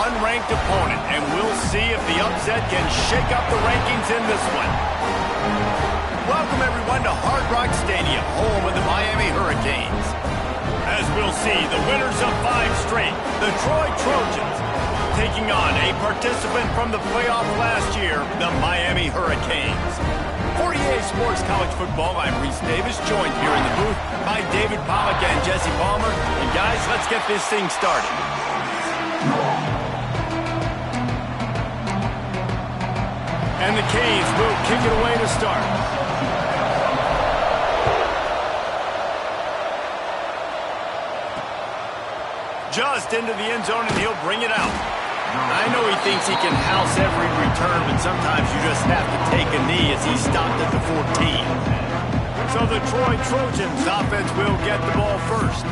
unranked opponent, and we'll see if the upset can shake up the rankings in this one. Welcome, everyone, to Hard Rock Stadium, home of the Miami Hurricanes. As we'll see, the winners of 5 straight, the Troy Trojans, taking on a participant from the playoff last year, the Miami Hurricanes. For EA Sports College Football, I'm Reese Davis, joined here in the booth by David Pollack and Jesse Palmer. And guys, let's get this thing started. And the Canes will kick it away to start. Just into the end zone, and he'll bring it out. I know he thinks he can house every return, but sometimes you just have to take a knee as he stopped at the 14. So the Troy Trojans offense will get the ball first.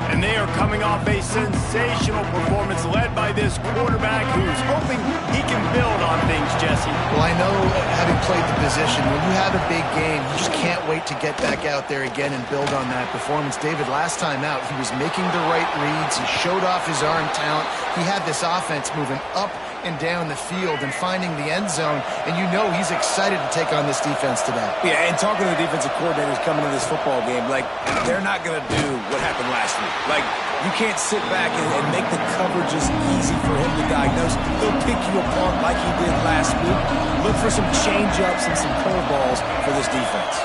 And they are coming off a sensational performance led by this quarterback who's hoping he can build on things, Jesse. Well, I know, having played the position, when you have a big game, you just can't wait to get back out there again and build on that performance. David, last time out, he was making the right reads. He showed off his arm talent. He had this offense moving up and down the field and finding the end zone, and you know he's excited to take on this defense today. Yeah, and talking to the defensive coordinators coming into this football game, like, they're not going to do what happened last week. Like, you can't sit back and make the coverages easy for him to diagnose. He'll pick you apart like he did last week. Look for some change-ups and some curveballs for this defense.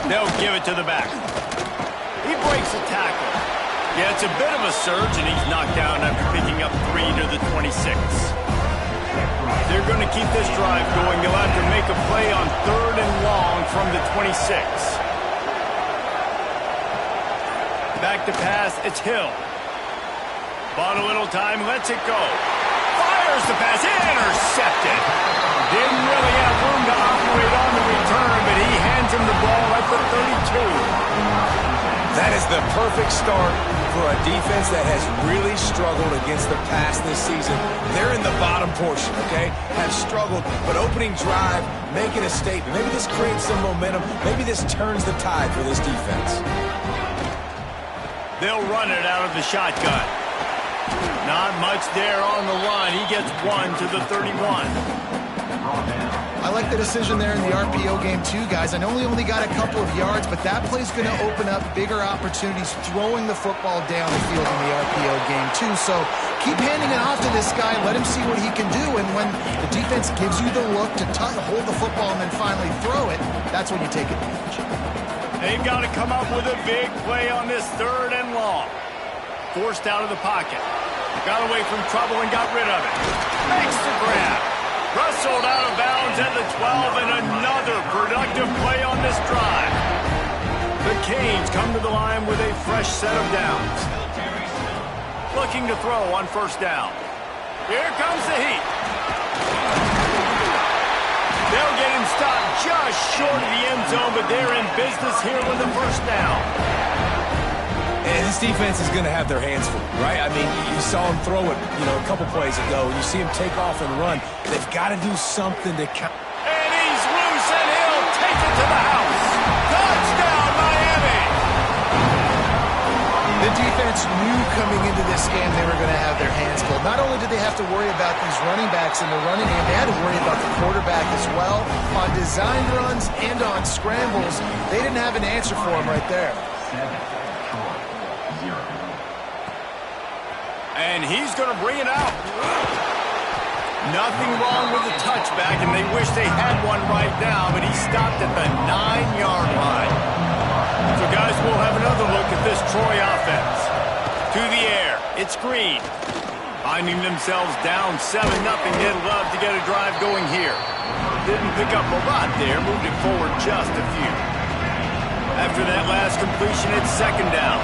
They'll give it to the back. He breaks a tackle. Yeah, it's a bit of a surge, and he's knocked down after picking up 3 to the 26. They're going to keep this drive going. They'll have to make a play on 3rd and long from the 26. Back to pass, it's Hill. Bought a little time, lets it go. Fires the pass, intercepted. Didn't really have room to operate on the return, but he hands him the ball at the 32. That is the perfect start for a defense that has really struggled against the pass this season. They're in the bottom portion, okay? Have struggled, but opening drive, making a statement. Maybe this creates some momentum. Maybe this turns the tide for this defense. They'll run it out of the shotgun. Not much there on the line. He gets 1 to the 31. I like the decision there in the RPO game too, guys. I know he only got a couple of yards, but that play's going to open up bigger opportunities throwing the football down the field in the RPO game too. So keep handing it off to this guy. Let him see what he can do. And when the defense gives you the look to hold the football and then finally throw it, that's when you take advantage. They've got to come up with a big play on this 3rd and long. Forced out of the pocket. Got away from trouble and got rid of it. Makes the grab. Wrestled out of bounds at the 12, and another productive play on this drive. The Canes come to the line with a fresh set of downs. Looking to throw on 1st down. Here comes the heat. They'll get him stopped just short of the end zone, but they're in business here with the 1st down. And this defense is going to have their hands full, right? I mean, you saw him throw it, a couple plays ago, and you see him take off and run. They've got to do something to count. And he's loose, and he'll take it to the house. Touchdown, Miami! The defense knew coming into this game they were going to have their hands full. Not only did they have to worry about these running backs in the running game, they had to worry about the quarterback as well. On design runs and on scrambles, they didn't have an answer for him right there. And he's going to bring it out. Nothing wrong with the touchback, and they wish they had one right now, but he stopped at the 9-yard line. So, guys, we'll have another look at this Troy offense. To the air, it's Green. Finding themselves down 7-0, they'd love to get a drive going here. Didn't pick up a lot there, moved it forward just a few. After that last completion, it's 2nd down.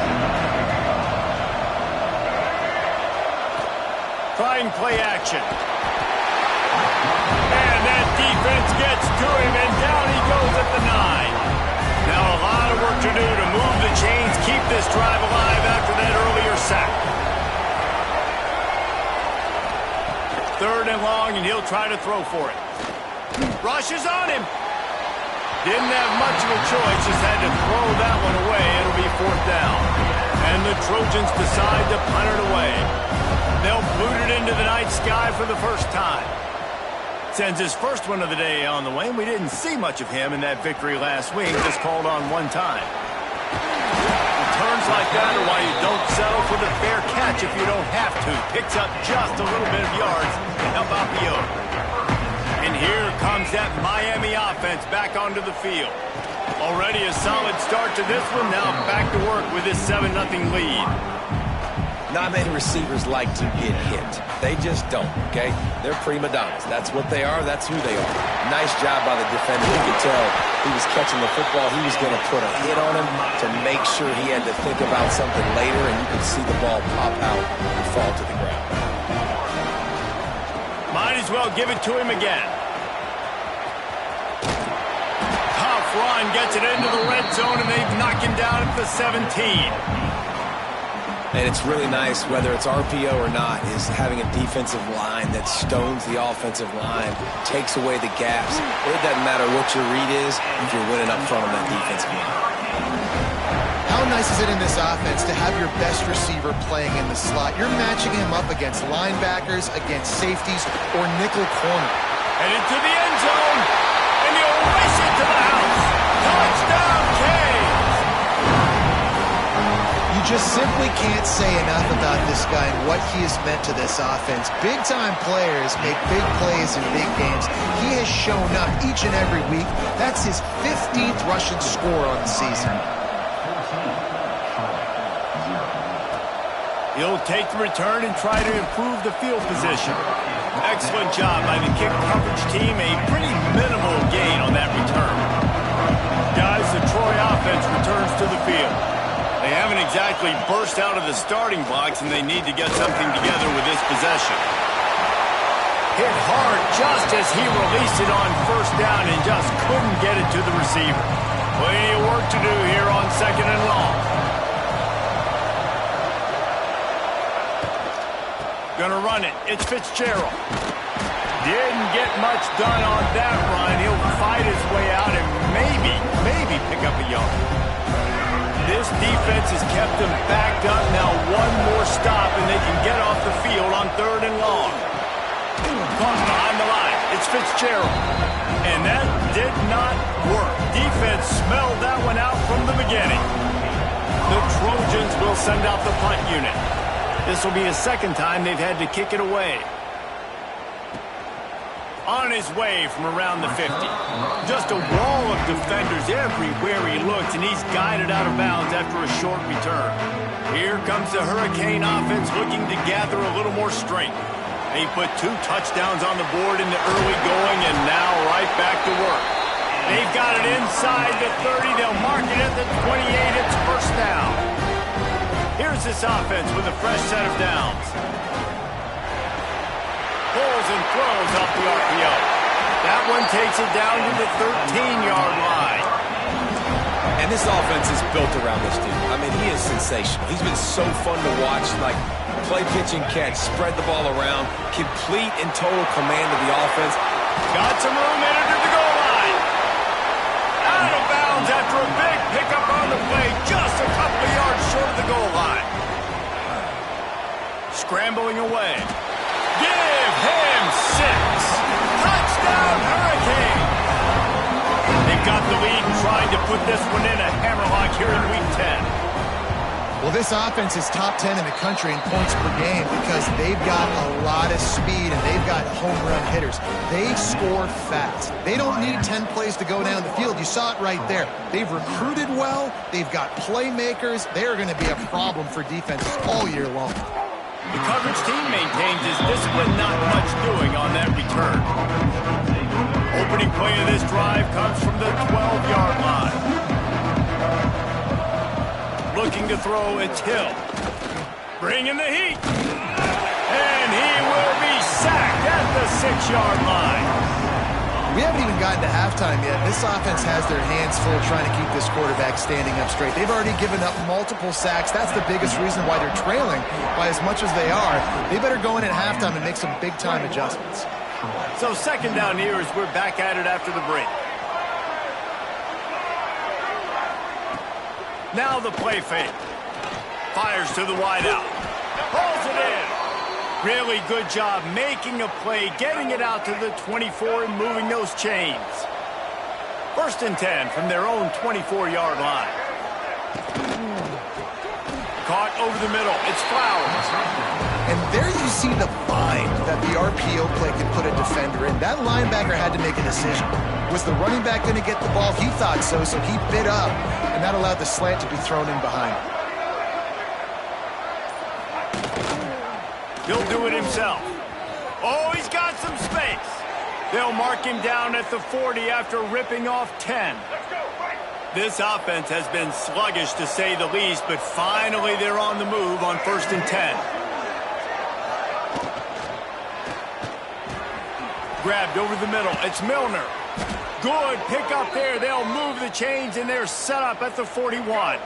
Trying play action. And that defense gets to him, and down he goes at the 9. Now a lot of work to do to move the chains, keep this drive alive after that earlier sack. 3rd and long, and he'll try to throw for it. Rushes on him. Didn't have much of a choice, just had to throw that one away. It'll be 4th down. And the Trojans decide to punt it away. They'll boot it into the night sky for the first time. Sends his first one of the day on the way, and we didn't see much of him in that victory last week, just called on one time. Returns like that are why you don't settle for the fair catch if you don't have to. Picks up just a little bit of yards to help out the Oak. And here comes that Miami offense back onto the field. Already a solid start to this one, now back to work with this 7-0 lead. Not many receivers like to get hit. They just don't, okay? They're prima donnas. That's what they are. That's who they are. Nice job by the defender. You could tell he was catching the football. He was going to put a hit on him to make sure he had to think about something later, and you could see the ball pop out and fall to the ground. Might as well give it to him again. Tough run gets it into the red zone, and they knock him down at the 17. And it's really nice, whether it's RPO or not, is having a defensive line that stones the offensive line, takes away the gaps. It doesn't matter what your read is if you're winning up front on that defensive line. How nice is it in this offense to have your best receiver playing in the slot? You're matching him up against linebackers, against safeties, or nickel corner. And into the end zone, and he'll race it to the house. Touchdown, Canes! You just simply can't say enough about this guy and what he has meant to this offense. Big-time players make big plays in big games. He has shown up each and every week. That's his 15th rushing score on the season. He'll take the return and try to improve the field position. Excellent job by the kick coverage team. A pretty minimal gain on that return. Guys, the Troy offense returns to the field. They haven't exactly burst out of the starting blocks, and they need to get something together with this possession. Hit hard just as he released it on first down and just couldn't get it to the receiver. Plenty of work to do here on 2nd and long. Gonna run it. It's Fitzgerald. Didn't get much done on that run. He'll fight his way out and maybe pick up a yard. This defense has kept them backed up. Now one more stop and they can get off the field on 3rd and long. Caught behind the line. It's Fitzgerald. And that did not work. Defense smelled that one out from the beginning. The Trojans will send out the punt unit. This will be a second time they've had to kick it away. On his way from around the 50. Just a wall of defenders everywhere he looks, and he's guided out of bounds after a short return. Here comes the Hurricane offense looking to gather a little more strength. They put 2 touchdowns on the board in the early going, and now right back to work. They've got it inside the 30. They'll mark it at the 28. It's first down. Here's this offense with a fresh set of downs. Pulls and throws off the RPO. That one takes it down to the 13-yard line. And this offense is built around this dude. I mean, he is sensational. He's been so fun to watch, like play, pitch, and catch, spread the ball around, complete and total command of the offense. Got some room, entered to the goal line. Out of bounds after a big pickup on the play, just a couple of yards short of the goal line. Scrambling away. Give him 6. Touchdown, Hurricane. They've got the lead and trying to put this one in a hammerlock here in Week 10. Well, this offense is top 10 in the country in points per game because they've got a lot of speed and they've got home run hitters. They score fast. They don't need 10 plays to go down the field. You saw it right there. They've recruited well. They've got playmakers. They're going to be a problem for defenses all year long. The coverage team maintains his discipline, not much doing on that return. Opening play of this drive comes from the 12-yard line. Looking to throw, it's Hill. Bringing the heat. And he will be sacked at the 6-yard line. We haven't even gotten to halftime yet. This offense has their hands full trying to keep this quarterback standing up straight. They've already given up multiple sacks. That's the biggest reason why they're trailing by as much as they are. They better go in at halftime and make some big-time adjustments. So 2nd down here as we're back at it after the break. Now the play fake. Fires to the wideout. Pulls it in. Really good job making a play, getting it out to the 24 and moving those chains. 1st and 10 from their own 24-yard line. Caught over the middle. It's Flowers. And there you see the bind that the RPO play can put a defender in. That linebacker had to make a decision. Was the running back going to get the ball? He thought so, so he bit up, and that allowed the slant to be thrown in behind. He'll do it himself. Oh, he's got some space. They'll mark him down at the 40 after ripping off 10. This offense has been sluggish to say the least, but finally they're on the move on 1st and 10. Grabbed over the middle. It's Milner. Good pick up there. They'll move the chains, and they're set up at the 41.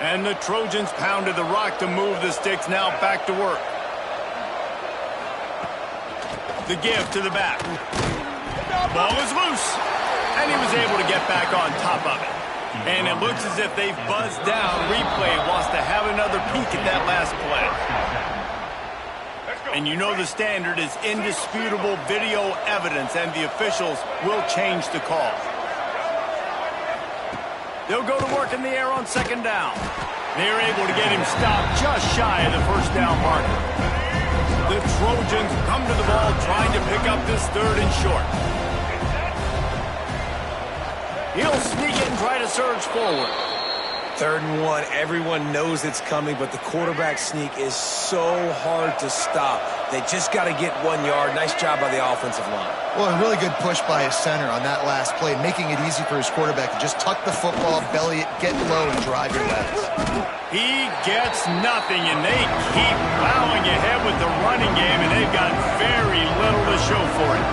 And the Trojans pounded the rock to move the sticks. Now back to work. The give to the back. Ball is loose. And he was able to get back on top of it. And it looks as if they've buzzed down. Replay wants to have another peek at that last play. And you know the standard is indisputable video evidence, and the officials will change the call. They'll go to work in the air on 2nd down. They're able to get him stopped just shy of the 1st down marker. The Trojans come to the ball trying to pick up this 3rd and short. He'll sneak it and try to surge forward. 3rd and 1, everyone knows it's coming, but the quarterback sneak is so hard to stop. They just got to get 1 yard. Nice job by the offensive line. Well, a really good push by his center on that last play, making it easy for his quarterback to just tuck the football, belly it, get low, and drive your legs. He gets nothing, and they keep plowing ahead with the running game, and they've got very little to show for it.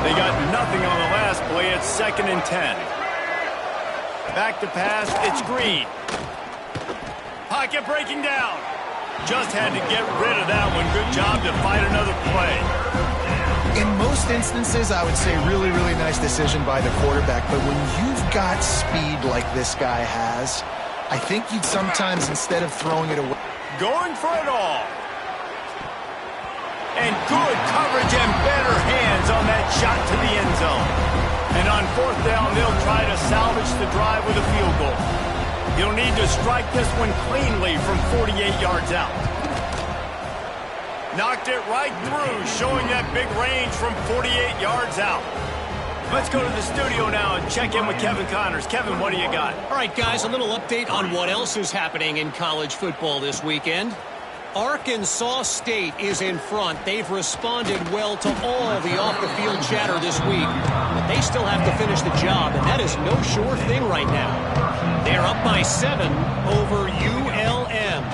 They got nothing on the last play. It's 2nd and 10. Back to pass, it's Green. Pocket breaking down. Just had to get rid of that one. Good job to fight another play. In most instances, I would say really, really nice decision by the quarterback. But when you've got speed like this guy has, I think you'd sometimes, instead of throwing it away... Going for it all. And good coverage and better hands on that shot to the end zone. And on 4th down, they'll try to salvage the drive with a field goal. He'll need to strike this one cleanly from 48 yards out. Knocked it right through, showing that big range from 48 yards out. Let's go to the studio now and check in with Kevin Connors. Kevin, what do you got? All right, guys, a little update on what else is happening in college football this weekend. Arkansas State is in front. They've responded well to all the off-the-field chatter this week. But they still have to finish the job, and that is no sure thing right now. They're up by 7 over ULM.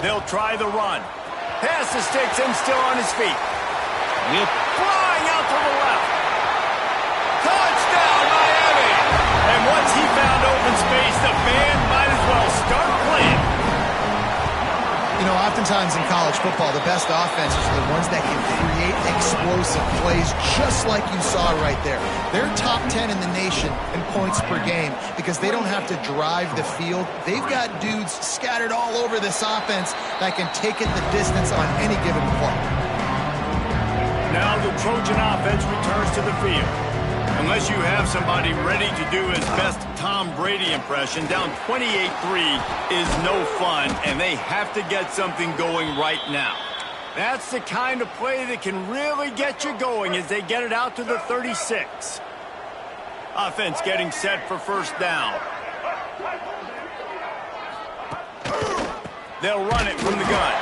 They'll try the run. Pass the sticks and still on his feet. Yep. Flying out to the left. Touchdown, Miami! And once he found open space, the band might as well start playing. You know, oftentimes in college football, the best offenses are the ones that can create explosive plays, just like you saw right there. They're top 10 in the nation in points per game because they don't have to drive the field. They've got dudes scattered all over this offense that can take it the distance on any given play. Now the Trojan offense returns to the field. Unless you have somebody ready to do his best Tom Brady impression, down 28-3 is no fun, and they have to get something going right now. That's the kind of play that can really get you going as they get it out to the 36. Offense getting set for 1st down. They'll run it from the gun.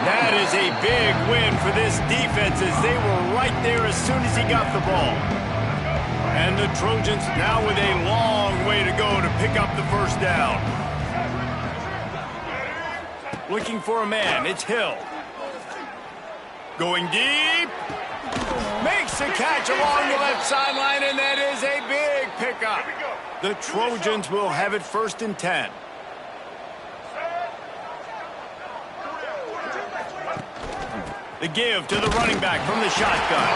That is a big win for this defense as they were right there as soon as he got the ball. And the Trojans now with a long way to go to pick up the 1st down. Looking for a man, it's Hill. Going deep. Makes a catch along the left sideline, and that is a big pickup. The Trojans will have it 1st and 10. The give to the running back from the shotgun.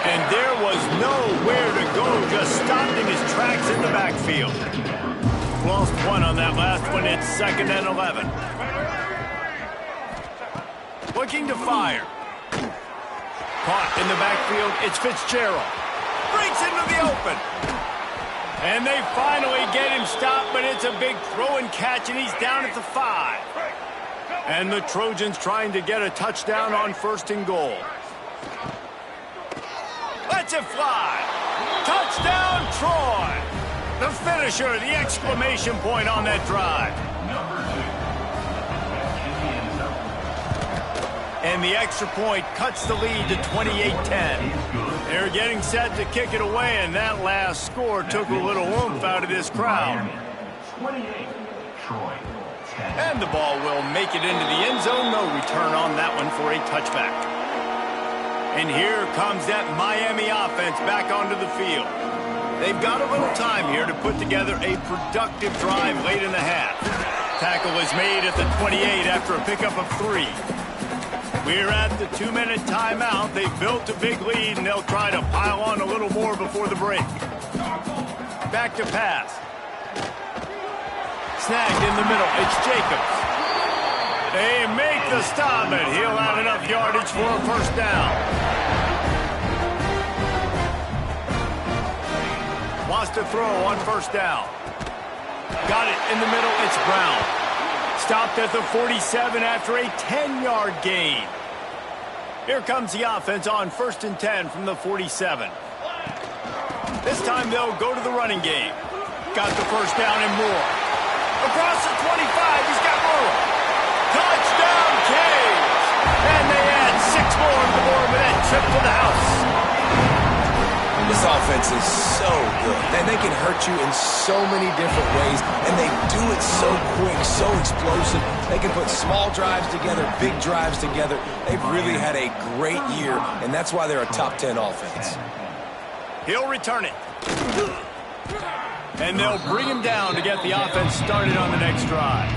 And there was nowhere to go, just stopped in his tracks in the backfield. Lost 1 on that last one. It's 2nd and 11. looking to fire. Caught in the backfield, it's Fitzgerald. Breaks into the open. And they finally get him stopped, but it's a big throw and catch, and he's down at the 5. And the Trojans trying to get a touchdown on 1st and goal. Lets it fly. Touchdown, Troy. The finisher, the exclamation point on that drive. And the extra point cuts the lead to 28-10. They're getting set to kick it away, and that last score took a little oomph out of this crowd. And the ball will make it into the end zone. No return on that one for a touchback. And here comes that Miami offense back onto the field. They've got a little time here to put together a productive drive late in the half. Tackle is made at the 28 after a pickup of 3. We're at the 2-minute timeout. They've built a big lead, and they'll try to pile on a little more before the break. Back to pass. Snagged in the middle. It's Jacobs. They make the stop, and he'll have enough yardage for a 1st down. Wants to throw on 1st down. Got it in the middle. It's Brown. Stopped at the 47 after a 10-yard gain. Here comes the offense on 1st and 10 from the 47. This time they'll go to the running game. Got the 1st down and more. Across the 25, he's got more. Touchdown, Canes! And they add 6 more to the board with that trip to the house. This offense is so good, and they can hurt you in so many different ways, and they do it so quick, so explosive. They can put small drives together, big drives together. They've really had a great year, and that's why they're a top 10 offense. He'll return it. And they'll bring him down to get the offense started on the next drive.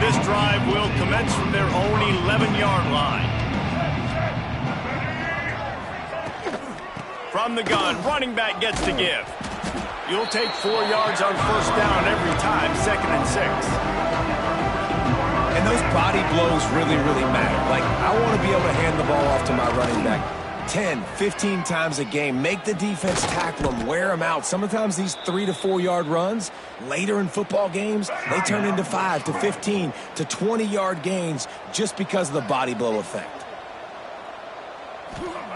This drive will commence from their own 11-yard line. From the gun, running back gets to give. You'll take 4 yards on 1st down every time, 2nd and 6. And those body blows really, really matter. Like, I want to be able to hand the ball off to my running back 10, 15 times a game. Make the defense tackle them, wear them out. Sometimes these 3 to 4 yard runs, later in football games, they turn into 5 to 15 to 20-yard gains just because of the body blow effect.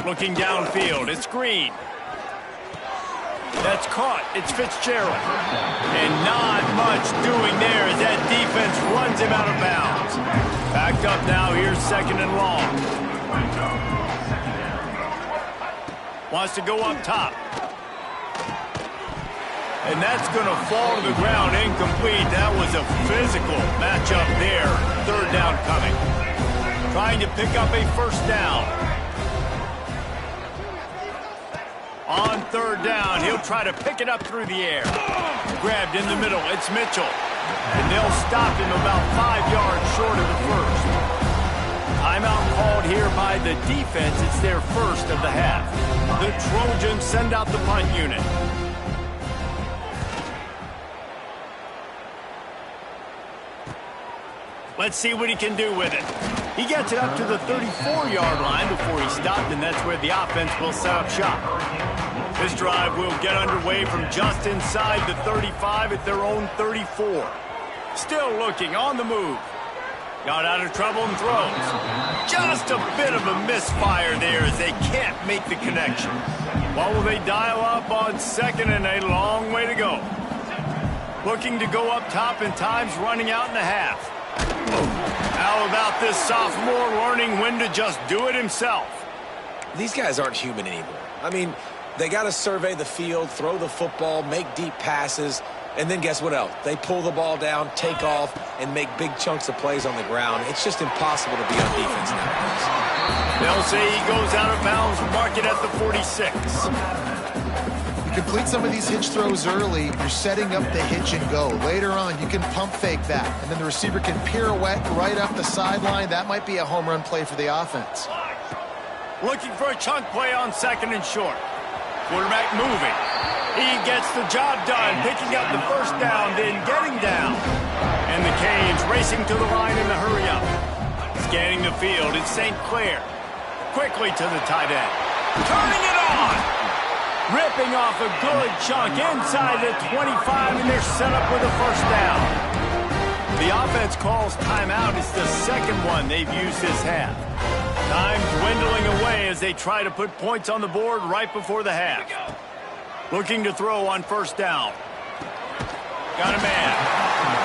Looking downfield, it's Green. That's caught. It's Fitzgerald. And not much doing there as that defense runs him out of bounds. Backed up now. Here's 2nd and long. Wants to go up top. And that's going to fall to the ground incomplete. That was a physical matchup there. 3rd down coming. Trying to pick up a 1st down. On 3rd down, he'll try to pick it up through the air. Grabbed in the middle, it's Mitchell. And they'll stop him about 5 yards short of the 1st. Timeout called here by the defense. It's their 1st of the half. The Trojans send out the punt unit. Let's see what he can do with it. He gets it up to the 34-yard line before he stopped, and that's where the offense will set up shop. This drive will get underway from just inside the 35 at their own 34. Still looking on the move. Got out of trouble and throws. Just a bit of a misfire there as they can't make the connection. What will they dial up on 2nd and a long way to go? Looking to go up top, and time's running out in the half. How about this sophomore learning when to just do it himself? These guys aren't human anymore. I mean, they got to survey the field, throw the football, make deep passes, and then guess what else? They pull the ball down, take off, and make big chunks of plays on the ground. It's just impossible to be on defense nowadays. They'll say he goes out of bounds, mark it at the 46. Complete some of these hitch throws early, you're setting up the hitch and go. Later on, you can pump fake that, and then the receiver can pirouette right up the sideline. That might be a home run play for the offense. Looking for a chunk play on 2nd and short. Quarterback moving. He gets the job done, picking up the 1st down, then getting down. And the Canes racing to the line in the hurry-up. Scanning the field, it's St. Clair. Quickly to the tight end. Turning it on! Ripping off a good chunk inside the 25, and they're set up with a first down. The offense calls timeout. It's the second one they've used this half. Time dwindling away as they try to put points on the board right before the half. Looking to throw on first down. Got a man.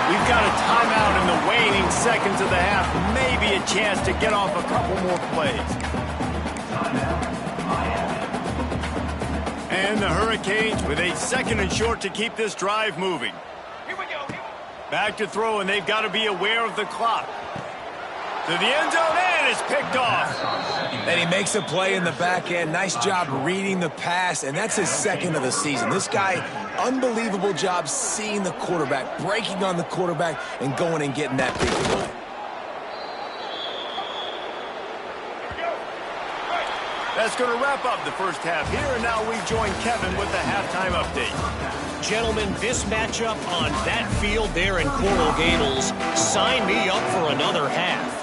We've got a timeout in the waning seconds of the half. Maybe a chance to get off a couple more plays. And the Hurricanes with a 2nd and short to keep this drive moving. Back to throw, and they've got to be aware of the clock. To the end zone, and it's picked off. And he makes a play in the back end. Nice job reading the pass, and that's his 2nd of the season. This guy, unbelievable job seeing the quarterback, breaking on the quarterback, and going and getting that big play. That's going to wrap up the first half here, and now we join Kevin with the halftime update. Gentlemen, this matchup on that field there in Coral Gables, sign me up for another half.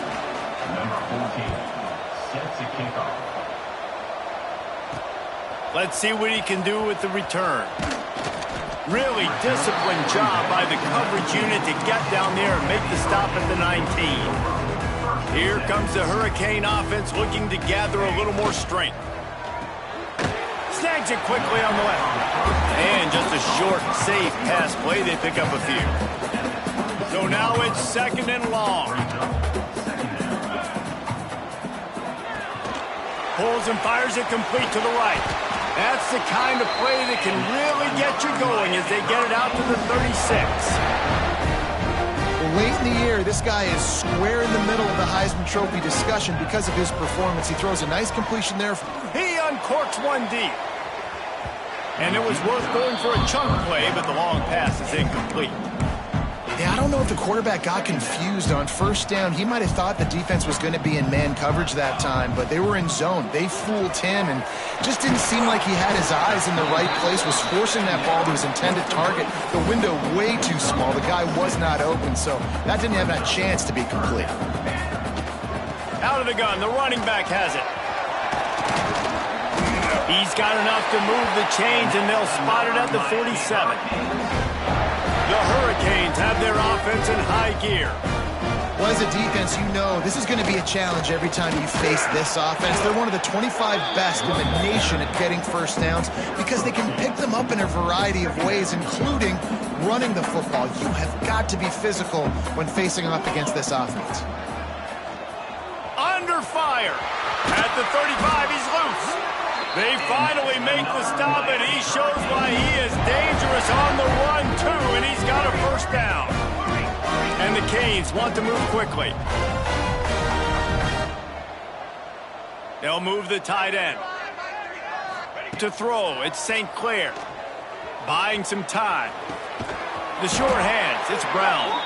Let's see what he can do with the return. Really disciplined job by the coverage unit to get down there and make the stop at the 19. Here comes the Hurricane offense looking to gather a little more strength. Snags it quickly on the left. And just a short, safe pass play. They pick up a few. So now it's 2nd and long. Pulls and fires it complete to the right. That's the kind of play that can really get you going as they get it out to the 36. Late in the year, this guy is square in the middle of the Heisman Trophy discussion because of his performance. He throws a nice completion there. He uncorks one deep. And it was worth going for a chunk play, but the long pass is incomplete. Yeah, I don't know if the quarterback got confused on first down. He might have thought the defense was going to be in man coverage that time, but they were in zone. They fooled him and just didn't seem like he had his eyes in the right place, was forcing that ball to his intended target. The window way too small. The guy was not open, so that didn't have that chance to be complete. Out of the gun, the running back has it. He's got enough to move the chains, and they'll spot it at the 47. The Hurricanes have their offense in high gear. Well, as a defense, you know this is going to be a challenge every time you face this offense. They're one of the 25 best in the nation at getting first downs because they can pick them up in a variety of ways, including running the football. You have got to be physical when facing off against this offense. Under fire. At the 35, he's loose. They finally make the stop, and he shows why he is dangerous on the run, too, and he's got a first down. And the Canes want to move quickly. They'll move the tight end. To throw, it's St. Clair. Buying some time. The short hands, it's Brown.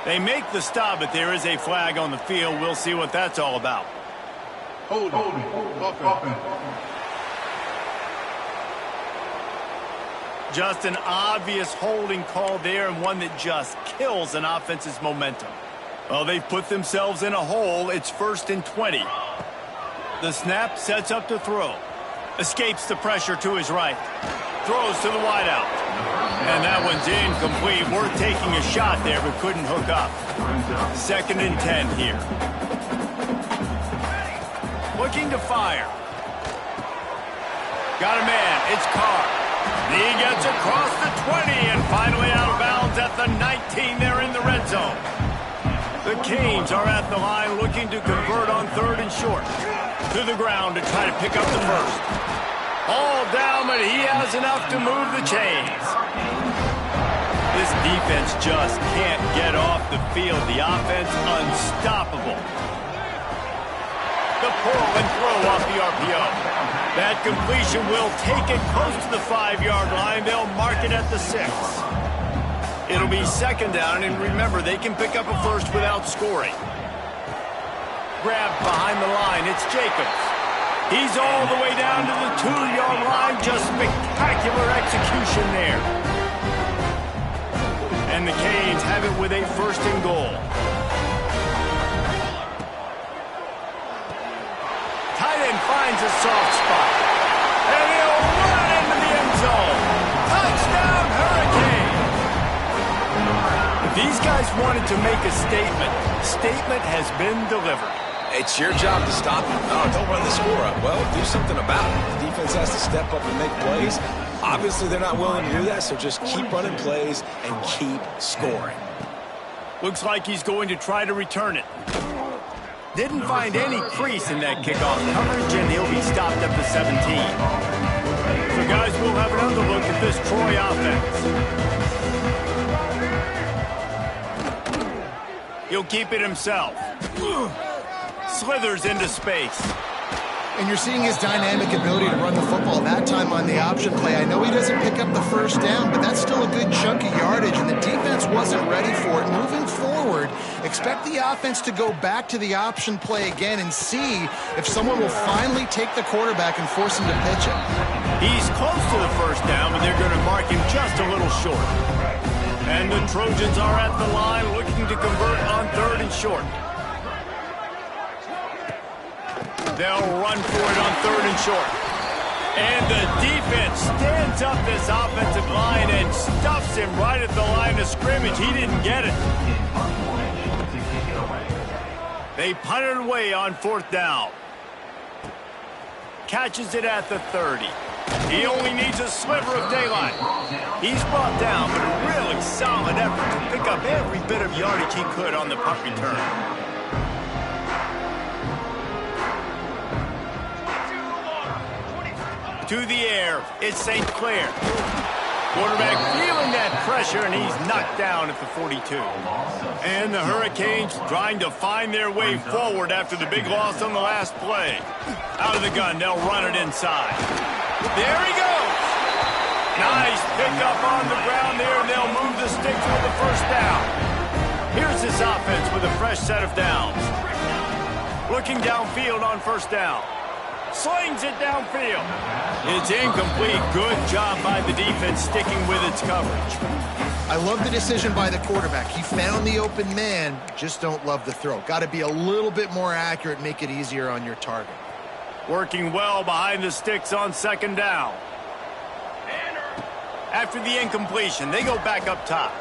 They make the stop, but there is a flag on the field. We'll see what that's all about. Hold on. Just an obvious holding call there, and one that just kills an offense's momentum. Well, they've put themselves in a hole. It's 1st and 20. The snap sets up to throw. Escapes the pressure to his right. Throws to the wideout. And that one's incomplete. Worth taking a shot there, but couldn't hook up. 2nd and 10 here. Looking to fire. Got a man. It's Carr. He gets across the 20 and finally out of bounds at the 19 there in the red zone. The Canes are at the line looking to convert on 3rd and short. To the ground to try to pick up the first. All down, but he has enough to move the chains. This defense just can't get off the field. The offense unstoppable. The pull and throw off the RPO. That completion will take it close to the 5-yard line. They'll mark it at the 6. It'll be 2nd down, and remember, they can pick up a first without scoring. Grabbed behind the line, it's Jacobs. He's all the way down to the 2-yard line. Just spectacular execution there. And the Canes have it with a 1st and goal. finds a soft spot. And he'll run into the end zone. Touchdown, Hurricane! If these guys wanted to make a statement has been delivered. It's your job to stop him. No, don't run the score up. Well, do something about it. The defense has to step up and make plays. Obviously, they're not willing to do that, so just keep running plays and keep scoring. Looks like he's going to try to return it. Didn't find any crease in that kickoff coverage, and he'll be stopped at the 17. So, guys, we'll have another look at this Troy offense. He'll keep it himself. Slithers into space. And you're seeing his dynamic ability to run the football, that time on the option play. I know he doesn't pick up the first down, but that's still a good chunk of yardage, and the defense wasn't ready for it. Moving forward, expect the offense to go back to the option play again and see if someone will finally take the quarterback and force him to pitch it. He's close to the first down, but they're going to mark him just a little short. And the Trojans are at the line looking to convert on 3rd and short. They'll run for it on 3rd and short. And the defense stands up this offensive line and stuffs him right at the line of scrimmage. He didn't get it. They punt it away on 4th down. Catches it at the 30. He only needs a sliver of daylight. He's brought down, but a really solid effort to pick up every bit of yardage he could on the punt return. To the air, it's St. Clair. Quarterback feeling that pressure, and he's knocked down at the 42. And the Hurricanes trying to find their way forward after the big loss on the last play. Out of the gun, they'll run it inside. There he goes! Nice pickup on the ground there, and they'll move the sticks with the first down. Here's this offense with a fresh set of downs. Looking downfield on 1st down. Slings it downfield. It's incomplete. Good job by the defense sticking with its coverage. I love the decision by the quarterback. He found the open man, just don't love the throw. Got to be a little bit more accurate, make it easier on your target. Working well behind the sticks on 2nd down. After the incompletion, they go back up top.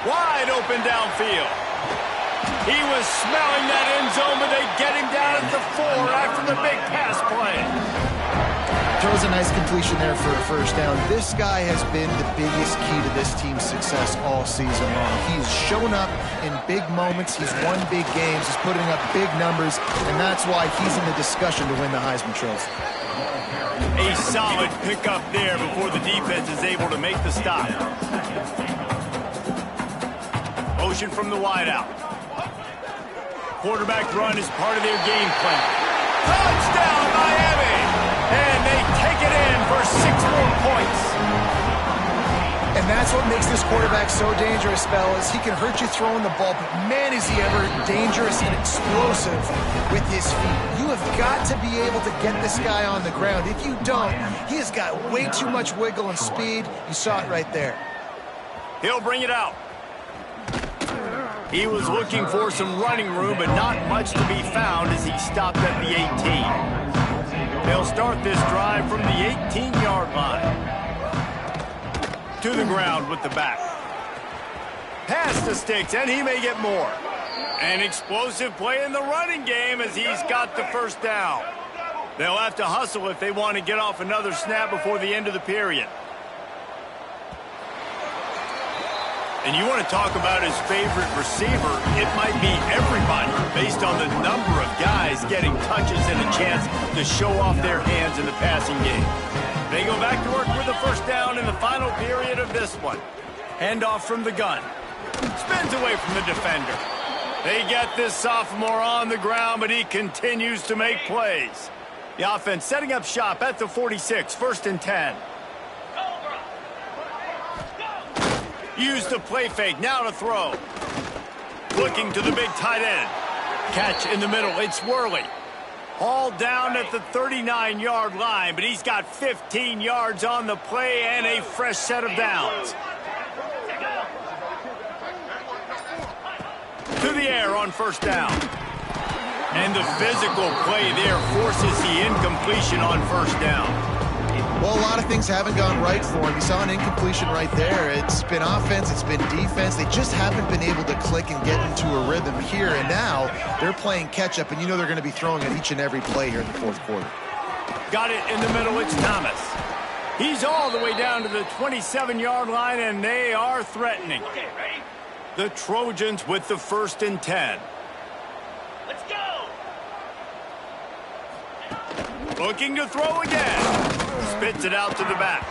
Wide open downfield. He was smelling that end zone, but they get him down at the 4 after the big pass play. Throws a nice completion there for a first down. This guy has been the biggest key to this team's success all season long. He's shown up in big moments. He's won big games. He's putting up big numbers, and that's why he's in the discussion to win the Heisman Trophy. A solid pickup there before the defense is able to make the stop. Motion from the wideout. Quarterback run is part of their game plan. Touchdown, Miami! And they take it in for 6 more points. And that's what makes this quarterback so dangerous, fellas. He can hurt you throwing the ball, but man, is he ever dangerous and explosive with his feet. You have got to be able to get this guy on the ground. If you don't, he has got way too much wiggle and speed. You saw it right there. He'll bring it out. He was looking for some running room, but not much to be found as he stopped at the 18. They'll start this drive from the 18-yard line. To the ground with the back. Past the sticks, and he may get more. An explosive play in the running game as he's got the first down. They'll have to hustle if they want to get off another snap before the end of the period. And you want to talk about his favorite receiver, it might be everybody based on the number of guys getting touches and a chance to show off their hands in the passing game. They go back to work with the first down in the final period of this one. Handoff from the gun. Spins away from the defender. They get this sophomore on the ground, but he continues to make plays. The offense setting up shop at the 46, 1st and 10. Use the play fake, now to throw. Looking to the big tight end. Catch in the middle, it's Worley. Hauled down at the 39-yard line, but he's got 15 yards on the play and a fresh set of downs. To the air on 1st down. And the physical play there forces the incompletion on first down. Well, a lot of things haven't gone right for him. You saw an incompletion right there. It's been offense, it's been defense. They just haven't been able to click and get into a rhythm here. And now they're playing catch-up, and you know they're going to be throwing at each and every play here in the fourth quarter. Got it in the middle. It's Thomas. He's all the way down to the 27-yard line, and they are threatening. The Trojans with the 1st and 10. Let's go! Looking to throw again. Spits it out to the back.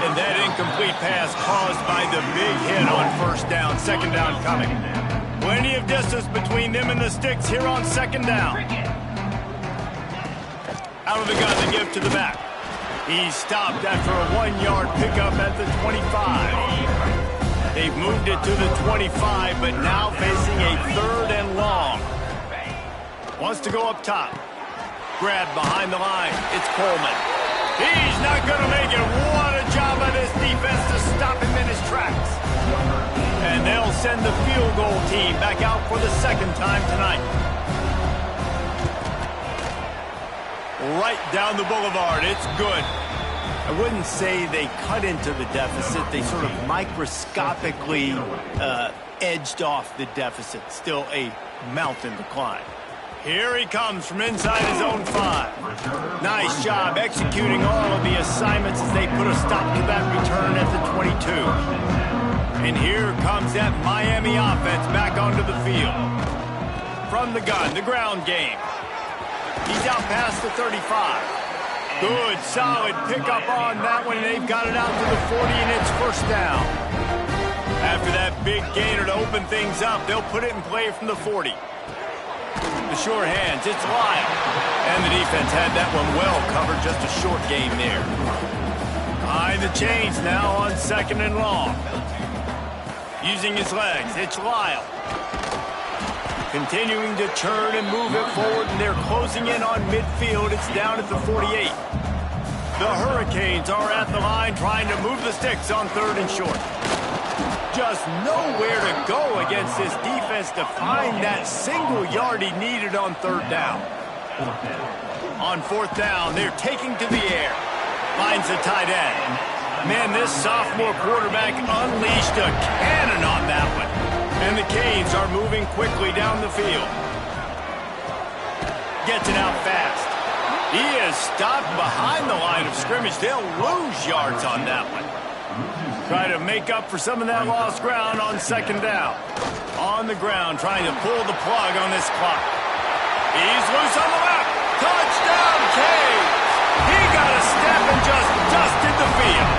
And that incomplete pass caused by the big hit on first down. Second down coming. Plenty of distance between them and the sticks here on second down. Out of the gun, they give to the back. He's stopped after a 1-yard pickup at the 25. They've moved it to the 25, but now facing a 3rd and long. Wants to go up top. Grab behind the line. It's Coleman. He's not going to make it. What a job by this defense to stop him in his tracks. And they'll send the field goal team back out for the 2nd time tonight. Right down the boulevard. It's good. I wouldn't say they cut into the deficit. They sort of microscopically edged off the deficit. Still a mountain to climb. Here he comes from inside his own 5. Nice job executing all of the assignments as they put a stop to that return at the 22. And here comes that Miami offense back onto the field. From the gun, the ground game. He's out past the 35. Good, solid pickup on that one, and they've got it out to the 40, and it's first down. After that big gainer to open things up, they'll put it in play from the 40. The sure hands, it's Lyle. And the defense had that one well covered, just a short game there. Behind the chains now on 2nd and long. Using his legs, it's Lyle. Continuing to turn and move it forward, and they're closing in on midfield. It's down at the 48. The Hurricanes are at the line trying to move the sticks on 3rd and short. Just nowhere to go against this defense to find that single yard he needed on 3rd down. On 4th down, they're taking to the air. Finds the tight end. Man, this sophomore quarterback unleashed a cannon on that one. And the Canes are moving quickly down the field. Gets it out fast. He is stopped behind the line of scrimmage. They'll lose yards on that one. Try to make up for some of that lost ground on 2nd down. On the ground, trying to pull the plug on this clock. He's loose on the left. Touchdown, Canes! He got a step and just dusted the field.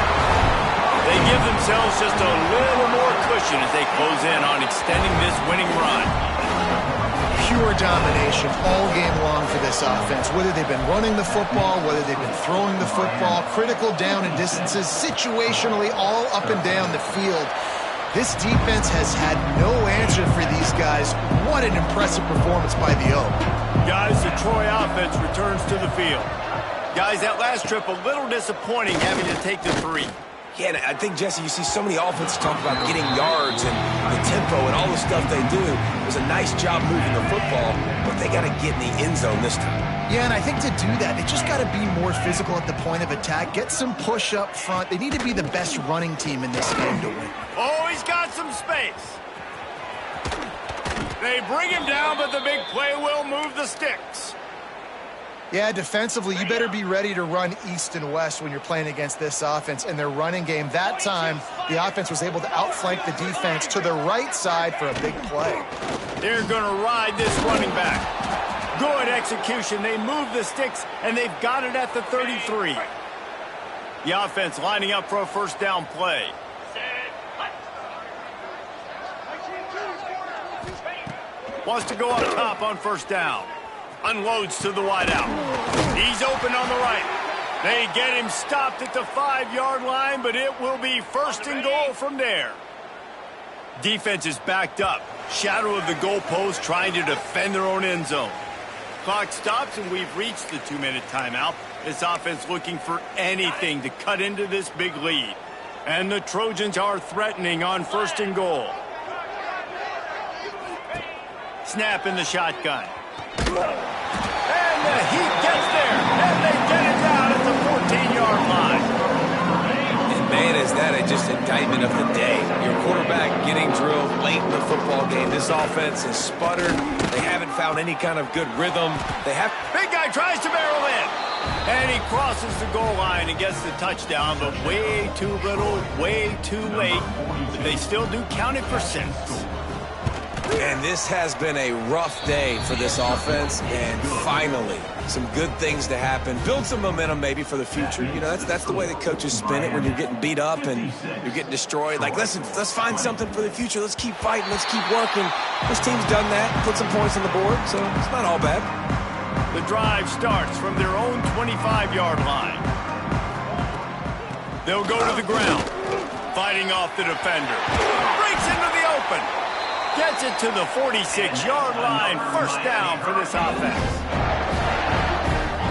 They give themselves just a little more cushion as they close in on extending this winning run. Pure domination all game long for this offense. Whether they've been running the football, whether they've been throwing the football, critical down and distances, situationally all up and down the field. This defense has had no answer for these guys. What an impressive performance by the O. Guys, the Troy offense returns to the field. Guys, that last trip a little disappointing having to take the 3. Yeah, and I think, Jesse, you see so many offenses talk about getting yards and the tempo and all the stuff they do. It was a nice job moving the football, but they got to get in the end zone this time. Yeah, and I think to do that, they just got to be more physical at the point of attack, get some push up front. They need to be the best running team in this game to win. Oh, he's got some space. They bring him down, but the big play will move the sticks. Yeah, defensively, you better be ready to run east and west when you're playing against this offense. In their running game, that time, the offense was able to outflank the defense to the right side for a big play. They're going to ride this running back. Good execution. They move the sticks, and they've got it at the 33. The offense lining up for a first down play. Wants to go up top on first down. Unloads to the wideout. He's open on the right. They get him stopped at the 5-yard line, but it will be 1st and goal from there. Defense is backed up. Shadow of the goalpost trying to defend their own end zone. Clock stops, and we've reached the 2-minute timeout. This offense looking for anything to cut into this big lead. And the Trojans are threatening on 1st and goal. Snap in the shotgun. And the Heat gets there, and they get it down at the 14-yard line. And man, is that just indictment of the day. Your quarterback getting drilled late in the football game. This offense is sputtered. They haven't found any kind of good rhythm. Big guy tries to barrel in. And he crosses the goal line and gets the touchdown, but way too little, way too late. But they still do count it for 6. And this has been a rough day for this offense, and finally, some good things to happen. Build some momentum maybe for the future. You know, that's the way that coaches spin it when you're getting beat up and you're getting destroyed. Like, listen, let's find something for the future. Let's keep fighting. Let's keep working. This team's done that, put some points on the board, so it's not all bad. The drive starts from their own 25-yard line. They'll go to the ground, fighting off the defender. Breaks into the open. Gets it to the 46-yard line. First down for this offense.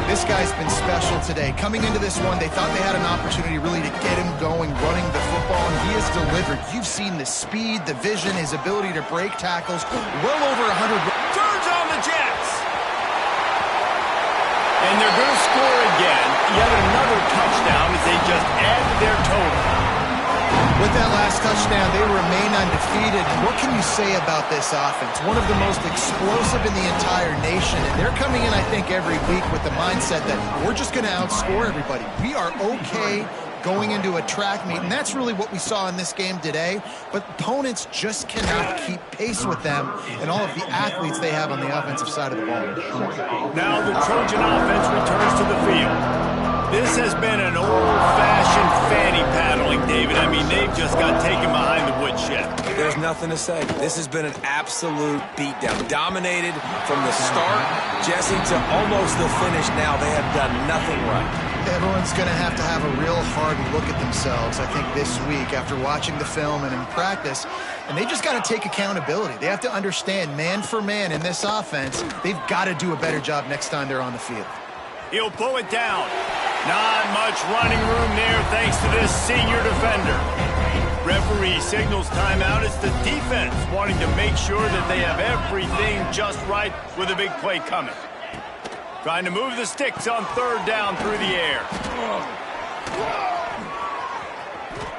This guy's been special today. Coming into this one, they thought they had an opportunity really to get him going, running the football, and he has delivered. You've seen the speed, the vision, his ability to break tackles. Well over 100. Turns on the Jets. And they're going to score again. Yet another touchdown as they just added their total. With that last touchdown, they remain undefeated. And what can you say about this offense? One of the most explosive in the entire nation. And they're coming in, I think, every week with the mindset that we're just going to outscore everybody. We are okay going into a track meet. And that's really what we saw in this game today. But opponents just cannot keep pace with them and all of the athletes they have on the offensive side of the ball. Now the Trojan offense returns to the field. This has been an old-fashioned fanny paddling, David. I mean, they've just got taken behind the woodshed. There's nothing to say. This has been an absolute beatdown. Dominated from the start, Jesse, to almost the finish now. They have done nothing right. Everyone's going to have a real hard look at themselves, I think, this week after watching the film and in practice. And they just got to take accountability. They have to understand, man for man in this offense, they've got to do a better job next time they're on the field. He'll pull it down. Not much running room there thanks to this senior defender. Referee signals timeout. It's the defense wanting to make sure that they have everything just right with a big play coming. Trying to move the sticks on third down through the air.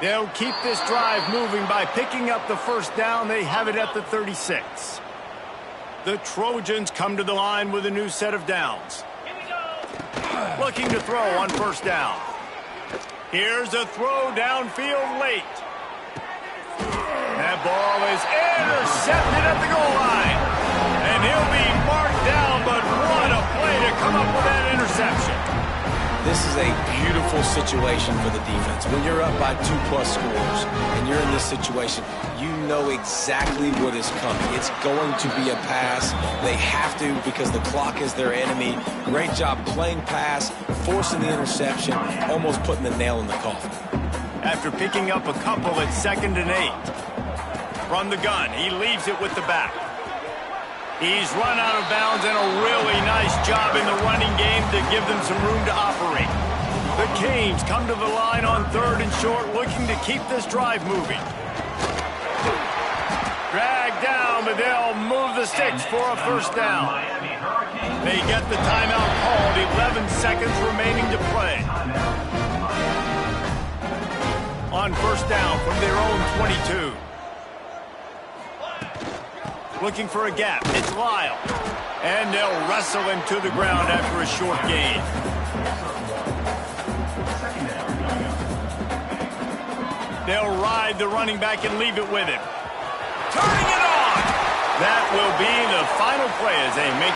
They'll keep this drive moving by picking up the first down. They have it at the 36. The Trojans come to the line with a new set of downs. Looking to throw on first down. Here's a throw downfield late. That ball is intercepted at the goal line. And he'll be marked down, but what a play to come up with that interception. This is a beautiful situation for the defense. When you're up by 2+ scores and you're in this situation, you know exactly what is coming. It's going to be a pass. They have to because the clock is their enemy. Great job playing pass, forcing the interception, almost putting the nail in the coffin. After picking up a couple at 2nd and 8. From the gun, he leaves it with the back. He's run out of bounds and a really nice job in the running game to give them some room to operate. The Canes come to the line on 3rd and short, looking to keep this drive moving. Dragged down, but they'll move the sticks for a first down. They get the timeout called, 11 seconds remaining to play. On first down from their own 22. Looking for a gap. It's Lyle. And they'll wrestle him to the ground after a short gain. They'll ride the running back and leave it with him. Turning it on! That will be the final play as they make